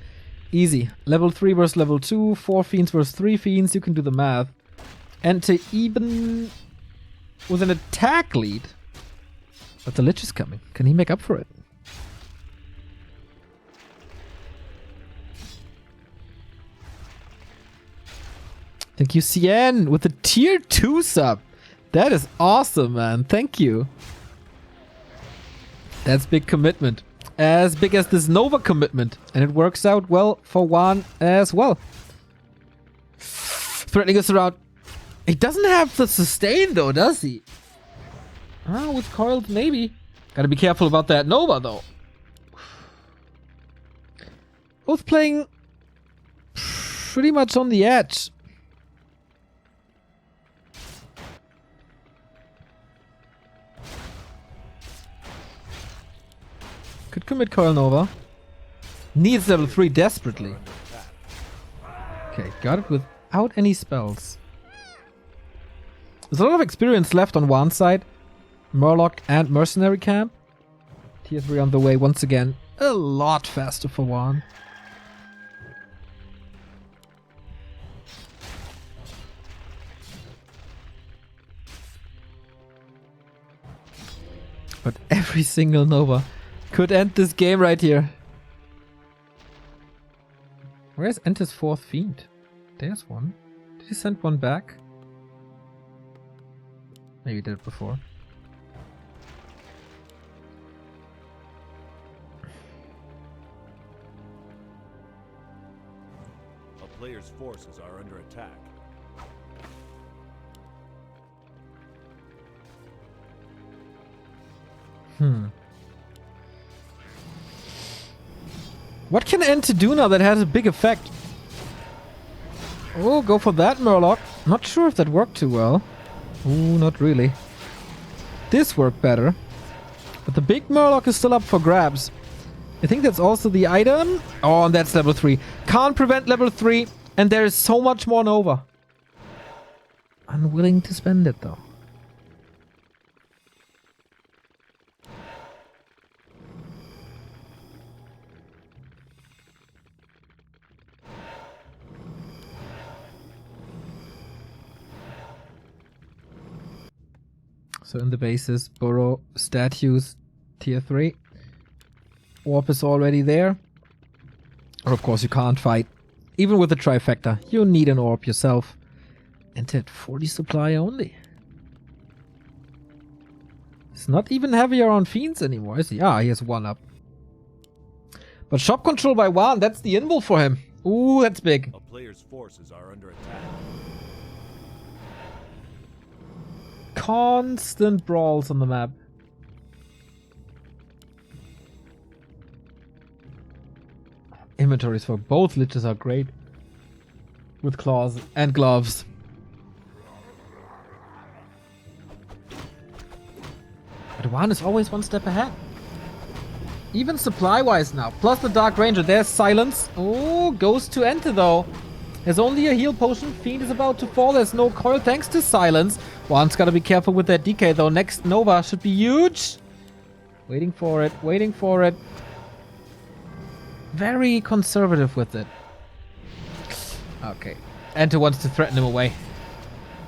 Easy. Level 3 versus level 2, 4 Fiends versus 3 Fiends. You can do the math. EnTe even with an attack lead. But the Lich is coming. Can he make up for it? Thank you, Cien, with the tier 2 sub. That is awesome, man. Thank you. That's big commitment. As big as this Nova commitment. And it works out well for WaN as well. Threatening us around. He doesn't have the sustain though, does he? Oh, with coiled maybe. Gotta be careful about that Nova though. Both playing pretty much on the edge. Could mid-coil Nova. Needs level 3 desperately. Okay, got it without any spells. There's a lot of experience left on one side. Murloc and Mercenary Camp. Tier 3 on the way once again. A lot faster for WaN. But every single Nova could end this game right here. Where's EnTe's 4th Fiend? There's one. Did he send one back? Maybe he did it before. A player's forces are under attack. What can EnTe do now that has a big effect? Oh, go for that Murloc. Not sure if that worked too well. Ooh, not really. This worked better. But the big Murloc is still up for grabs. I think that's also the item. Oh, and that's level 3. Can't prevent level 3. And there is so much more Nova. Unwilling to spend it though. So in the bases, Burrow, statues, tier 3. Orb is already there. Or of course you can't fight. Even with the trifecta, you need an orb yourself. And at 40 supply only. It's not even heavier on fiends anymore, is he? Ah, he has 1 up. But shop control by WaN, that's the invul for him. Ooh, that's big. A player's forces are under attack. Constant brawls on the map. Inventories for both liches are great. With claws and gloves. But WaN is always one step ahead. Even supply-wise now. Plus the Dark Ranger. There's silence. Oh, goes to EnTe though. There's only a heal potion. Fiend is about to fall. There's no coil thanks to silence. WaN's gotta be careful with that DK though. Next Nova should be huge. Waiting for it. Waiting for it. Very conservative with it. Okay. EnTe wants to threaten him away.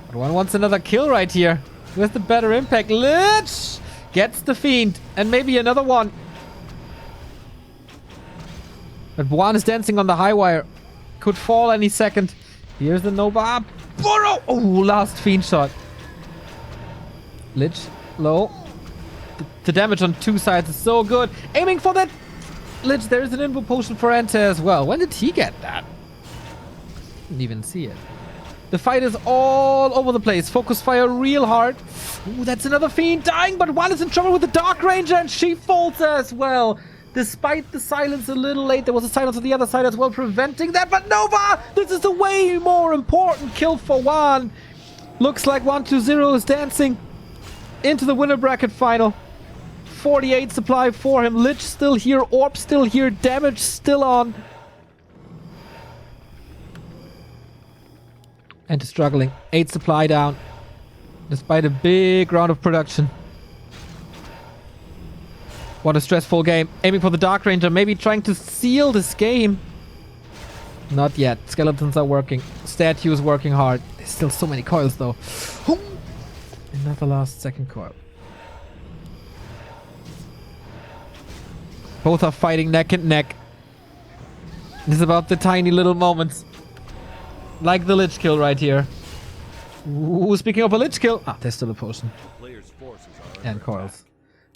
But WaN wants another kill right here. With the better impact. Lich gets the Fiend. And maybe another one. But WaN is dancing on the high wire. Could fall any second. Here's the Nova. Burrow! Oh, last Fiend shot. Lich, low. The damage on 2 sides is so good. Aiming for that Lich. There is an invul potion for EnTe as well. When did he get that? Didn't even see it. The fight is all over the place. Focus fire real hard. Ooh, that's another Fiend dying, but WaN is in trouble with the Dark Ranger and she falls as well. Despite the silence a little late, there was a silence on the other side as well, preventing that. But Nova! This is a way more important kill for WaN. Looks like 1-2-0 is dancing into the winner bracket final. 48 supply for him. Lich still here. Orb still here. Damage still on. EnTe struggling. 8 supply down. Despite a big round of production. What a stressful game. Aiming for the Dark Ranger. Maybe trying to seal this game. Not yet. Skeletons are working. Statues working hard. There's still so many coils though. Another last second coil. Both are fighting neck and neck. It's about the tiny little moments. Like the Lich kill right here. Ooh, speaking of a Lich kill. Ah, there's still a potion. Player's forces are And coils.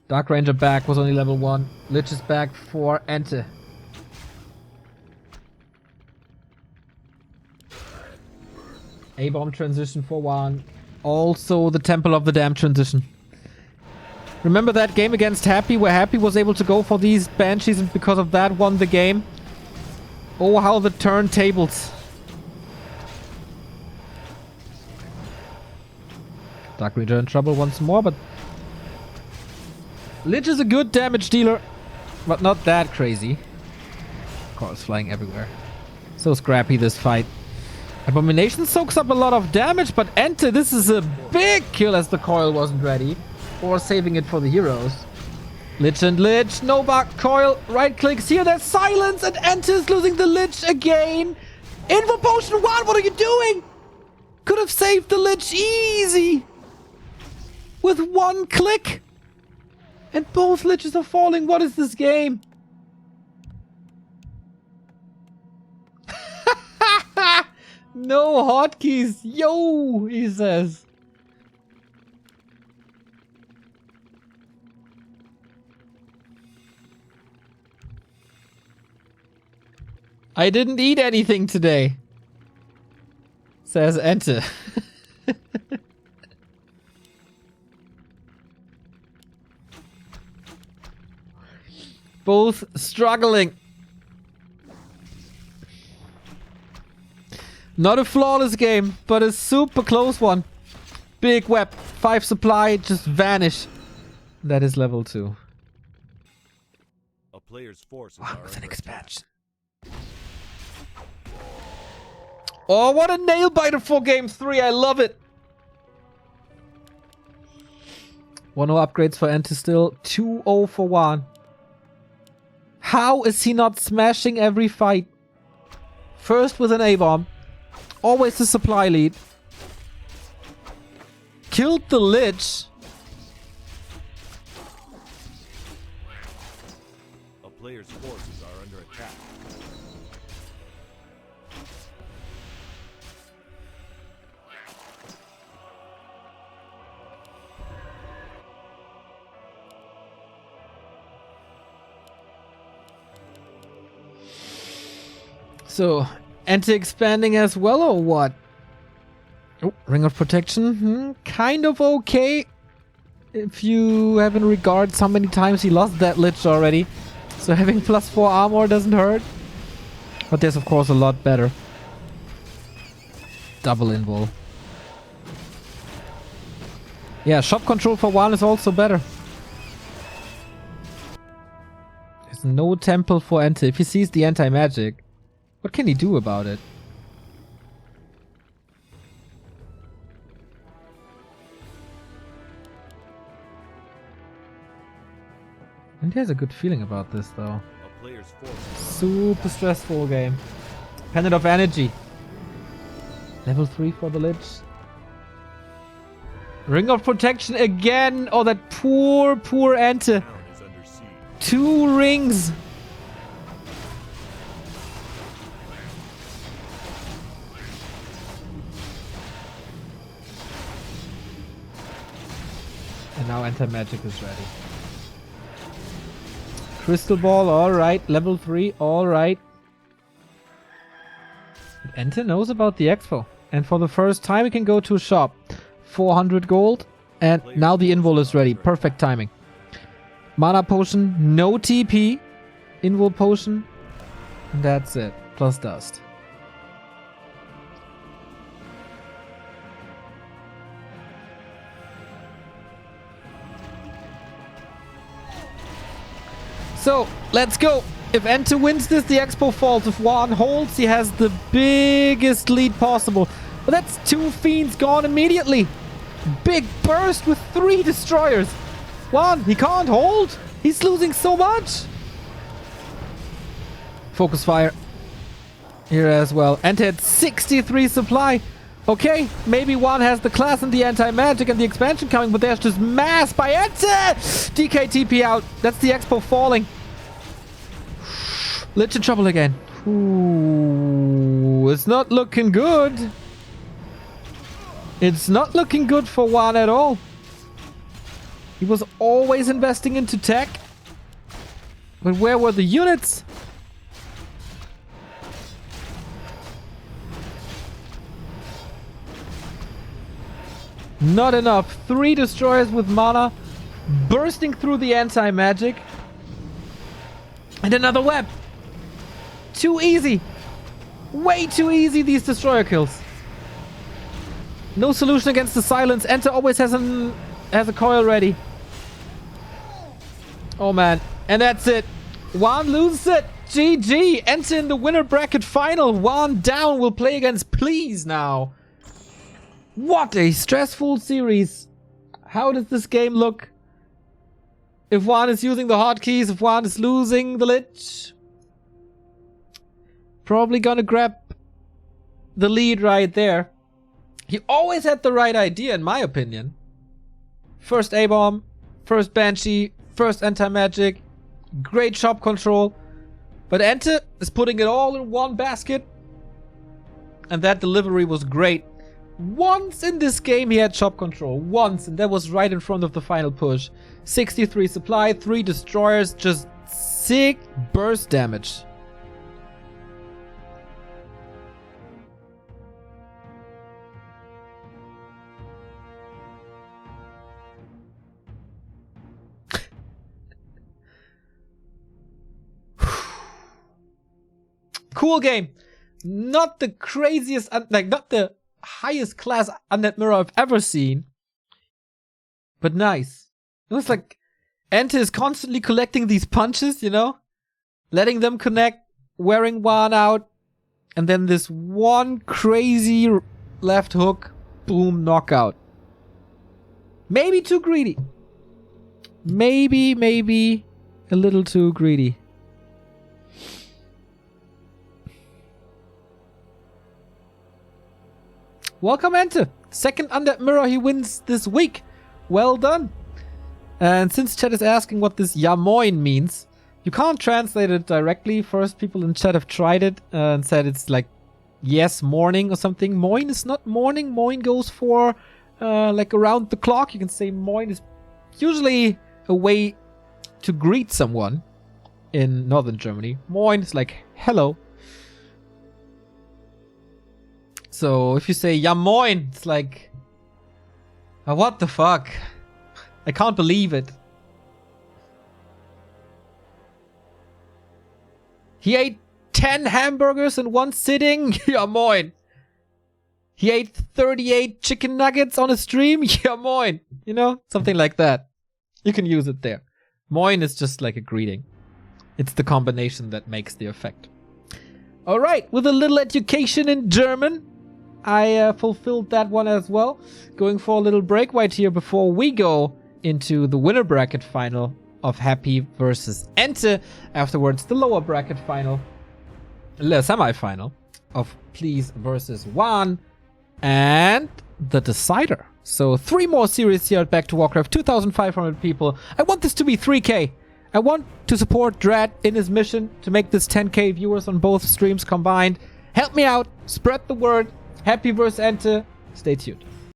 Dark Ranger back was only level 1. Lich is back for EnTe. A-bomb transition for WaN. Also the Temple of the Damned transition. Remember that game against Happy where Happy was able to go for these Banshees and because of that won the game? Oh, how the turntables. Dark Ranger in trouble once more, but Lich is a good damage dealer. but not that crazy. Coils flying everywhere. So scrappy this fight. Abomination soaks up a lot of damage, but EnTe, this is a big kill as the coil wasn't ready. Or saving it for the heroes. Lich and Lich, no back coil, right clicks here, there's silence, and EnTe is losing the Lich again. Info potion 1, what are you doing? Could have saved the Lich easy. With one click. And both Liches are falling, what is this game? No hotkeys, yo, he says. I didn't eat anything today, says EnTe. Both struggling. Not a flawless game, but a super close one. Big web, 5 supply, just vanish. That is level 2. A player's forces Wow, are with an under expansion. Oh, what a nail biter for game 3. I love it. 1-0 upgrades for EnTe still. 2-0 for WaN. How is he not smashing every fight? First with an A-bomb. Always the supply lead. Killed the Lich. A player's forces are under attack. So, EnTe expanding as well, or what? Oh, Ring of Protection. Kind of okay. If you have in regards how many times he lost that Lich already. So having +4 armor doesn't hurt. But there's of course a lot better. Double invul. Yeah, shop control for WaN is also better. There's no temple for EnTe. If he sees the anti-magic, what can he do about it? And he has a good feeling about this though. A player's forces Super stressful game. Pendant of Energy. Level 3 for the Lich. Ring of Protection again. Oh, that poor EnTe. town is under siege. 2 rings. And now anti-magic is ready. Crystal Ball, alright. Level 3, alright. EnTe knows about the expo. And for the first time, we can go to a shop. 400 gold. And now the invul is ready. Perfect timing. Mana potion, no TP. Invul potion. And that's it. Plus dust. So, let's go. If EnTe wins this, the expo falls. If WaN holds, he has the biggest lead possible. But that's 2 fiends gone immediately. Big burst with 3 destroyers. WaN, he can't hold. He's losing so much. Focus fire. Here as well. EnTe had 63 supply. Okay, maybe WaN has the class and the anti-magic and the expansion coming, but there's just mass by EnTe! DK TP out. That's the expo falling. Lich in trouble again. Ooh, it's not looking good. It's not looking good for WaN at all. He was always investing into tech. But where were the units? Not enough. 3 destroyers with mana. Bursting through the anti-magic. And another web. Too easy. Way too easy, these destroyer kills. No solution against the silence. EnTe always has a coil ready. Oh man. And that's it. WaN loses it. GG. EnTe in the winner bracket final. WaN down. Will play against Please now. What a stressful series. How does this game look? If WaN is using the hotkeys, if WaN is losing the Lich. Probably gonna grab the lead right there. He always had the right idea, in my opinion. First A-bomb, first Banshee, first anti-magic, great shop control. But EnTe is putting it all in one basket. And that delivery was great. Once in this game he had shop control. Once, and that was right in front of the final push. 63 supply, 3 destroyers, just sick burst damage. Cool game. Not the craziest, like not the highest class undead mirror I've ever seen. But nice. It was like EnTe is constantly collecting these punches, you know? Letting them connect, wearing WaN out. And then this one crazy left hook. Boom, knockout. Maybe too greedy. Maybe a little too greedy. Welcome, EnTe. Second undead mirror he wins this week. Well done. And since chat is asking what this Yamoin means, you can't translate it directly. First, people in chat have tried it and said it's like, yes, morning or something. Moin is not morning. Moin goes for like around the clock. You can say moin is usually a way to greet someone in northern Germany. Moin is like hello. So if you say ja moin, it's like, what the fuck? I can't believe it. He ate 10 hamburgers in one sitting? Ja moin. He ate 38 chicken nuggets on a stream? Ja moin. You know, something like that. You can use it there. Moin is just like a greeting. It's the combination that makes the effect. Alright, with a little education in German, I fulfilled that one as well. Going for a little break right here before we go into the winner bracket final of Happy versus EnTe. Afterwards, the lower bracket final, the semi-final of Please versus WaN, and the decider. So 3 more series here at Back to Warcraft, 2,500 people. I want this to be 3K. I want to support Drat in his mission to make this 10K viewers on both streams combined. Help me out, spread the word. Happy versus EnTe. Stay tuned.